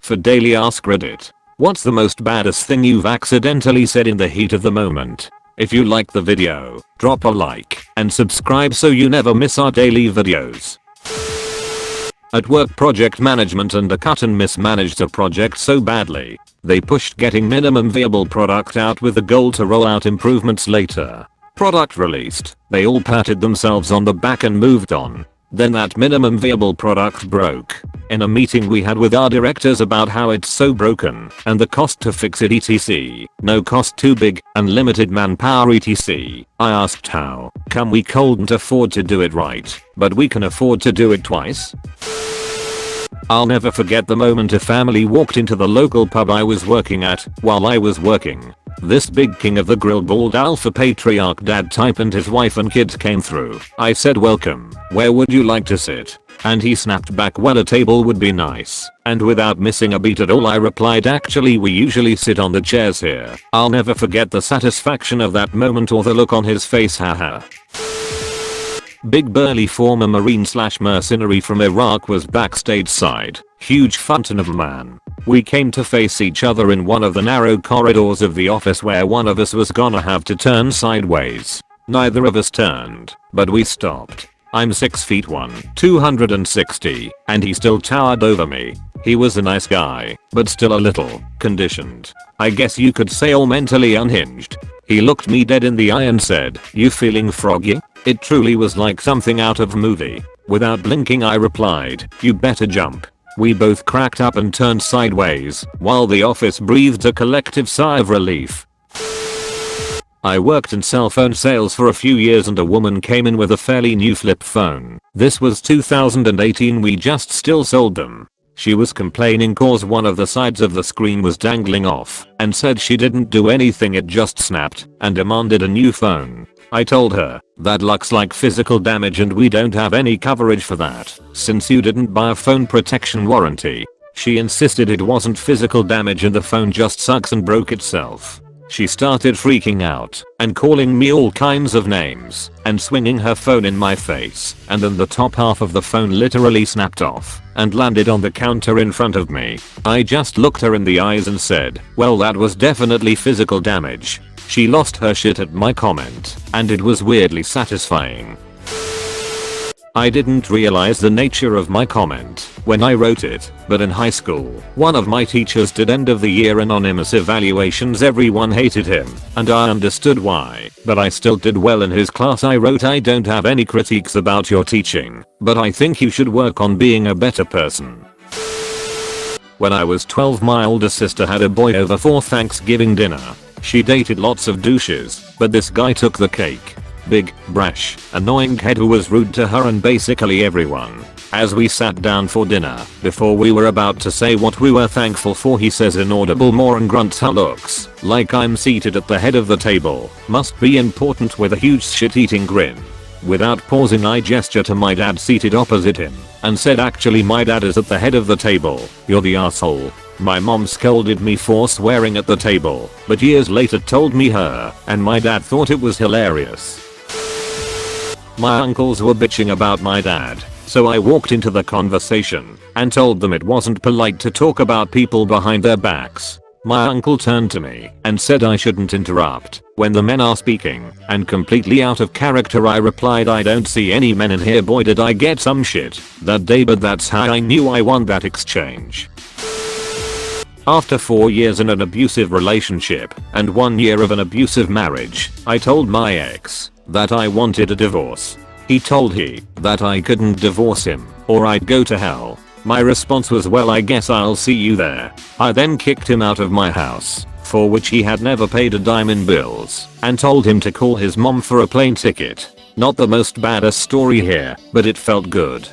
For daily ask Reddit. What's the most baddest thing you've accidentally said in the heat of the moment? If you like the video, drop a like and subscribe so you never miss our daily videos. At work, project management undercut and mismanaged a project so badly, they pushed getting minimum viable product out with the goal to roll out improvements later. Product released, they all patted themselves on the back and moved on. Then that minimum viable product broke. In a meeting we had with our directors about how it's so broken and the cost to fix it etc. No cost too big and limited manpower etc. I asked how come we couldn't afford to do it right, but we can afford to do it twice? I'll never forget the moment a family walked into the local pub I was working at while I was working. This big king of the grill bald alpha patriarch dad type and his wife and kids came through. I said welcome, where would you like to sit? And he snapped back well a table would be nice. And without missing a beat at all I replied actually we usually sit on the chairs here. I'll never forget the satisfaction of that moment or the look on his face haha. Big burly former marine / mercenary from Iraq was backstage side. Huge fountain of man. We came to face each other in one of the narrow corridors of the office where one of us was gonna have to turn sideways. Neither of us turned, but we stopped. I'm 6'1", 260, and he still towered over me. He was a nice guy, but still a little conditioned. I guess you could say all mentally unhinged. He looked me dead in the eye and said, "You feeling froggy?" It truly was like something out of a movie. Without blinking I replied, "You better jump." We both cracked up and turned sideways, while the office breathed a collective sigh of relief. I worked in cell phone sales for a few years and a woman came in with a fairly new flip phone. This was 2018, we just still sold them. She was complaining cause one of the sides of the screen was dangling off and said she didn't do anything, it just snapped, and demanded a new phone. I told her, that looks like physical damage and we don't have any coverage for that since you didn't buy a phone protection warranty. She insisted it wasn't physical damage and the phone just sucks and broke itself. She started freaking out and calling me all kinds of names and swinging her phone in my face, and then the top half of the phone literally snapped off and landed on the counter in front of me. I just looked her in the eyes and said, "Well, that was definitely physical damage." She lost her shit at my comment, and it was weirdly satisfying. I didn't realize the nature of my comment when I wrote it, but in high school, one of my teachers did end of the year anonymous evaluations. Everyone hated him, and I understood why, but I still did well in his class. I wrote, "I don't have any critiques about your teaching, but I think you should work on being a better person." When I was 12, my older sister had a boy over for Thanksgiving dinner. She dated lots of douches, but this guy took the cake. Big, brash, annoying head who was rude to her and basically everyone. As we sat down for dinner, before we were about to say what we were thankful for, he says inaudible more and grunts her looks like I'm seated at the head of the table. Must be important with a huge shit-eating grin. Without pausing I gesture to my dad seated opposite him and said, "Actually my dad is at the head of the table. You're the asshole." My mom scolded me for swearing at the table, but years later told me her and my dad thought it was hilarious. My uncles were bitching about my dad, so I walked into the conversation and told them it wasn't polite to talk about people behind their backs. My uncle turned to me and said I shouldn't interrupt when the men are speaking, and completely out of character I replied, "I don't see any men in here." Boy did I get some shit that day, but that's how I knew I won that exchange. After 4 years in an abusive relationship and 1 year of an abusive marriage, I told my ex that I wanted a divorce. He told he that I couldn't divorce him or I'd go to hell. My response was, "Well, I guess I'll see you there." I then kicked him out of my house, for which he had never paid a dime in bills, and told him to call his mom for a plane ticket. Not the most badass story here, but it felt good.